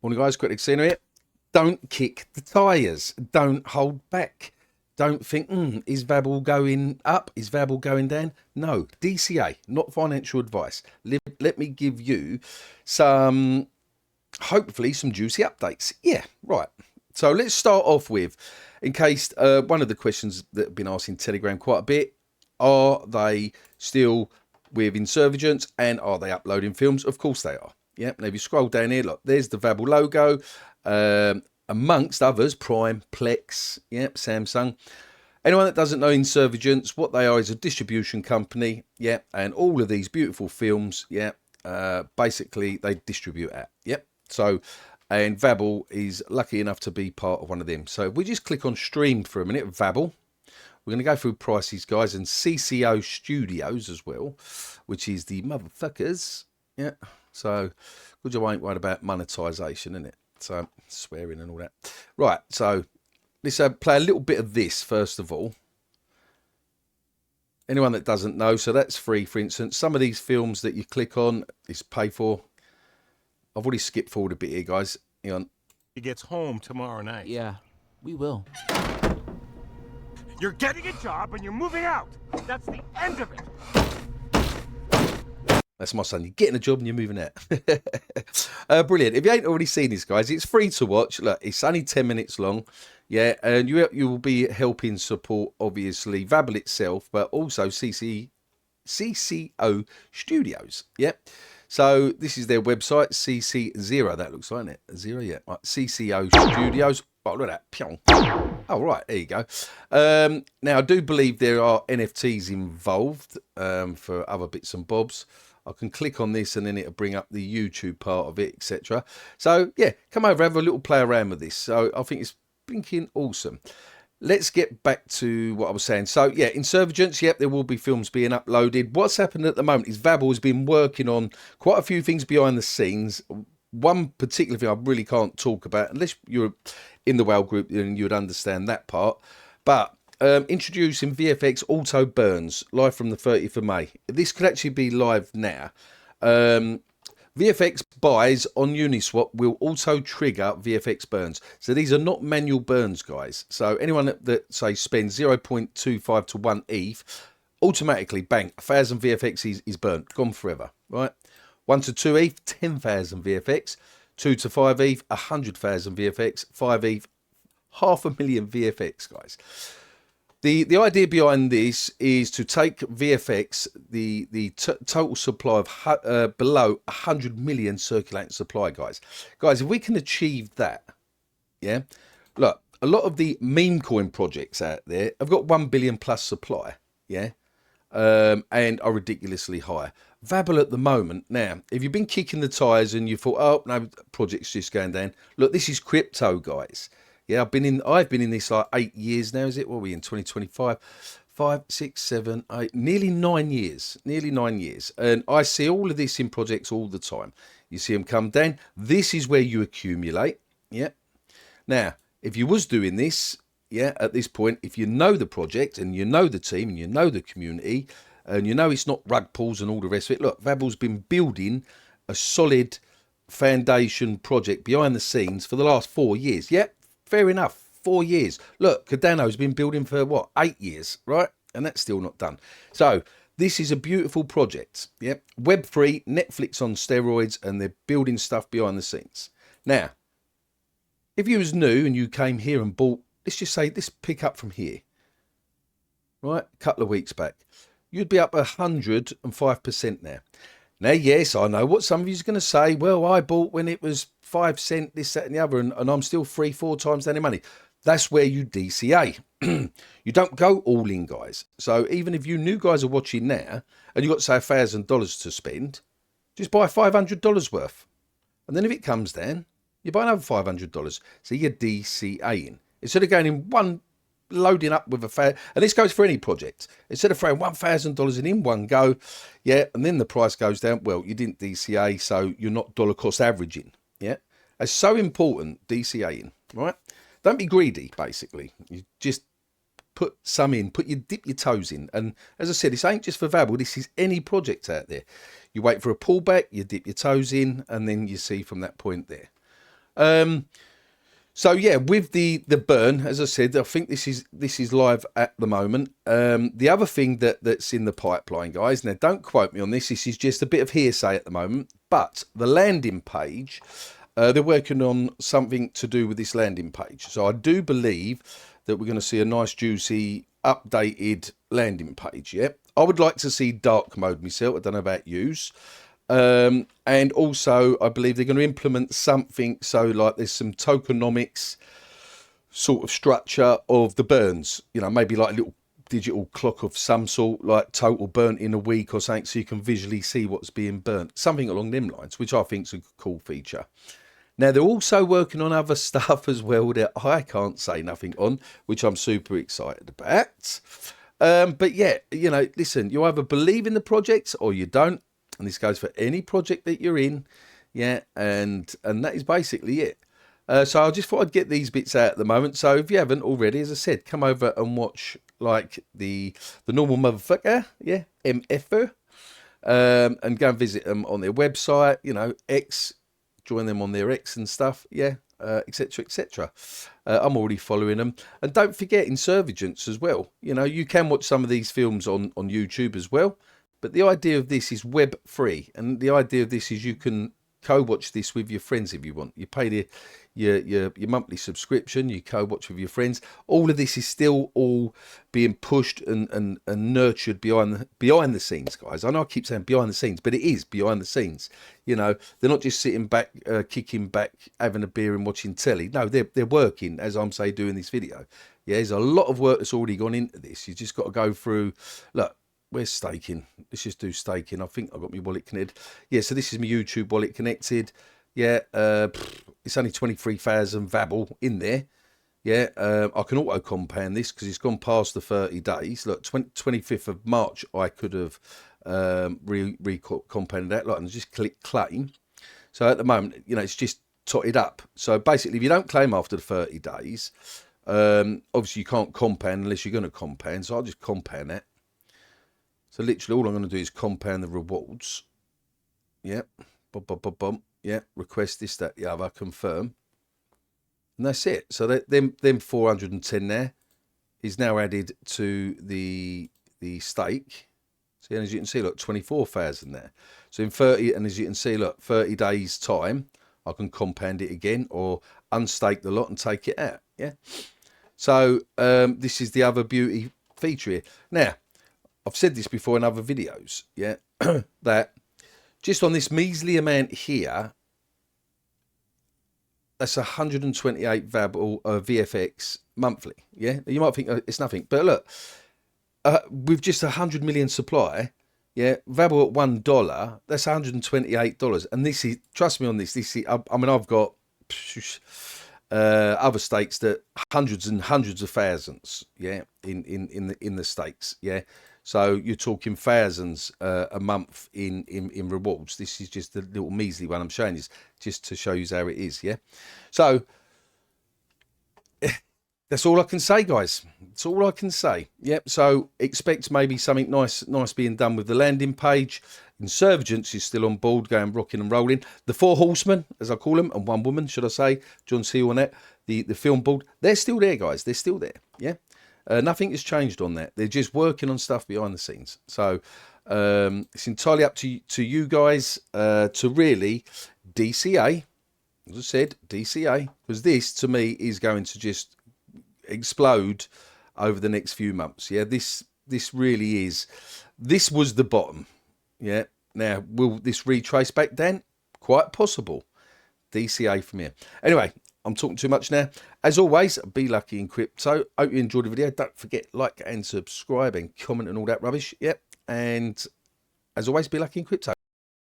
Morning guys, quick Casino here. Don't kick the tyres. Don't hold back. Don't think, is Vabble going up? Is Vabble going down? No, DCA, not financial advice. Let me give you some, hopefully some juicy updates. Yeah, right. So let's start off with, in case one of the questions that have been asked in Telegram quite a bit, are they still with Insurgents and are they uploading films? Of course they are. Yeah, now if you scroll down here, look, there's the Vabble logo, amongst others, Prime, Plex, yep, Samsung. Anyone that doesn't know Insurgents, what they are is a distribution company, yeah, and all of these beautiful films, yeah, basically they distribute out, yep. So, and Vabble is lucky enough to be part of one of them. So if we just click on stream for a minute, Vabble. We're going to go through prices, guys, and CCO Studios as well, which is the motherfuckers, yeah. So, good job I ain't worried about monetization, innit? So, swearing and all that. Right, so, let's play a little bit of this, first of all. Anyone that doesn't know, so that's free, for instance. Some of these films that you click on is pay for. I've already skipped forward a bit here, guys. Hang on. He gets home tomorrow night. Yeah, we will. You're getting a job and you're moving out. That's the end of it. That's my son. You're getting a job and you're moving out. Brilliant. If you ain't already seen this, guys, it's free to watch. Look, it's only 10 minutes long. Yeah, and you will be helping support, obviously, Vabble itself, but also CCO Studios. Yeah. So this is their website, CC0. That looks like it. Zero, yeah. Right. CCO Studios. Oh, look at that. Pyong. Oh, right. There you go. Now, I do believe there are NFTs involved for other bits and bobs. I can click on this and then it'll bring up the YouTube part of it, etc. So, yeah, come over, have a little play around with this. So, I think it's blinking awesome. Let's get back to what I was saying. So, yeah, Insurgents, yep, there will be films being uploaded. What's happened at the moment is Vabble has been working on quite a few things behind the scenes. One particular thing I really can't talk about, unless you're in the whale group and you would understand that part. But introducing VFX Auto Burns, live from the 30th of May. This could actually be live now. VFX buys on Uniswap will also trigger VFX burns. So these are not manual burns, guys. So anyone that say spends 0.25 to 1 ETH, automatically, bang, 1,000 VFX is burnt, gone forever, right? 1 to 2 ETH, 10,000 VFX. 2 to 5 ETH, 100,000 VFX. 5 ETH, 500,000 VFX, guys. The idea behind this is to take VFX, the total supply of below 100 million circulating supply, guys. Guys, if we can achieve that, yeah, look, a lot of the meme coin projects out there have got 1 billion plus supply, yeah, and are ridiculously high. Vabble at the moment, now, if you've been kicking the tyres and you thought, oh, no, project's just going down, look, this is crypto, guys. Yeah, I've been in this like 8 years now, is it? What are we in, 2025? 5, 6, 7, 8, nearly 9 years. Nearly 9 years. And I see all of this in projects all the time. You see them come down. This is where you accumulate. Yeah. Now, if you was doing this, yeah, at this point, if you know the project and you know the team and you know the community and you know it's not rug pulls and all the rest of it, look, Vabble's been building a solid foundation project behind the scenes for the last 4 years. Yeah. Fair enough, 4 years. Look, Cardano's been building for, what, 8 years, right? And that's still not done. So, this is a beautiful project, yeah? Web3, Netflix on steroids, and they're building stuff behind the scenes. Now, if you was new and you came here and bought, let's just say, this pick up from here, right? A couple of weeks back, you'd be up 105% now. Now, yes, I know what some of you are going to say. Well, I bought when it was 5 cents, this, that, and the other, and I'm still 3-4 times down in money. That's where you DCA. You don't go all in, guys. So even if you new guys are watching now, and you've got, say, $1,000 to spend, just buy $500 worth. And then if it comes down, you buy another $500. So you're DCAing. Instead of going in one, loading up with and this goes for any project, instead of throwing $1,000 in one go, yeah, and then the price goes down, well, you didn't DCA, so you're not dollar cost averaging, yeah. It's so important, DCAing, right? Don't be greedy, basically. You just put some in, dip your toes in. And as I said, this ain't just for Vabble, this is any project out there. You wait for a pullback, you dip your toes in, and then you see from that point there. So yeah, with the burn, as I said, I think this is live at the moment. The other thing that's in the pipeline, guys. Now, don't quote me on this. This is just a bit of hearsay at the moment. But the landing page, they're working on something to do with this landing page. So I do believe that we're going to see a nice, juicy, updated landing page. Yeah, I would like to see dark mode myself. I don't know about yous. And also I believe they're going to implement something, so like there's some tokenomics sort of structure of the burns, you know, maybe like a little digital clock of some sort, like total burnt in a week or something, so you can visually see what's being burnt, something along them lines, which I think is a cool feature. Now they're also working on other stuff as well that I can't say nothing on, which I'm super excited about. But yeah, you know, listen, you either believe in the project or you don't. And this goes for any project that you're in, yeah, and that is basically it. So I just thought I'd get these bits out at the moment. So if you haven't already, as I said, come over and watch like the normal motherfucker, yeah, Mfers, and go and visit them on their website, you know, X, join them on their X and stuff, yeah, etc, etc. I'm already following them, and don't forget Insurgents as well. You know, you can watch some of these films on YouTube as well. But the idea of this is web free, and the idea of this is you can co-watch this with your friends if you want. You pay your monthly subscription, you co-watch with your friends. All of this is still all being pushed and nurtured behind the scenes, guys. I know I keep saying behind the scenes, but it is behind the scenes. You know, they're not just sitting back, kicking back, having a beer and watching telly. No, they're working, as I'm saying, doing this video. Yeah, there's a lot of work that's already gone into this. You just got to go through. Look. Where's staking? Let's just do staking. I think I've got my wallet connected. Yeah, so this is my YouTube wallet connected. Yeah, it's only 23,000 Vabble in there. Yeah, I can auto compound this because it's gone past the 30 days. Look, 25th of March, I could have re-compounded that. Like, and just click claim. So at the moment, you know, it's just totted up. So basically, if you don't claim after the 30 days, obviously you can't compound unless you're going to compound. So I'll just compound that. So literally all I'm going to do is compound the rewards. Yep. Bum, bum, bum, bum. Yeah. Request this, that, the other. Confirm. And that's it. So them 410 there is now added to the stake. See, and as you can see, look, 24,000 there. So in 30, and as you can see, look, 30 days time, I can compound it again or unstake the lot and take it out. Yeah. So this is the other beauty feature here. Now, I've said this before in other videos, yeah, that just on this measly amount here, that's 128 Vabble VFX monthly, yeah? You might think it's nothing, but look, with just 100 million supply, yeah, Vabble at $1, that's $128. And this is, trust me on this, I mean, I've got other stakes that hundreds and hundreds of thousands, yeah, in the stakes, yeah. So you're talking thousands a month in rewards. This is just the little measly one I'm showing you, just to show you how it is, yeah. So that's all I can say, guys. That's all I can say. Yep. So expect maybe something nice being done with the landing page. Insurgents is still on board, going rocking and rolling. The four horsemen, as I call them, and one woman, should I say, John C. on that, the film board, they're still there, guys. They're still there. Yeah. Nothing has changed on that. They're just working on stuff behind the scenes. So it's entirely up to you guys to really DCA, as I said, DCA, because this to me is going to just explode over the next few months. Yeah, this really is. This was the bottom. Yeah. Now, will this retrace back down? Quite possible. DCA from here. Anyway, I'm talking too much now. As always, be lucky in crypto. Hope you enjoyed the video. Don't forget, like and subscribe and comment and all that rubbish. Yep. And as always, be lucky in crypto.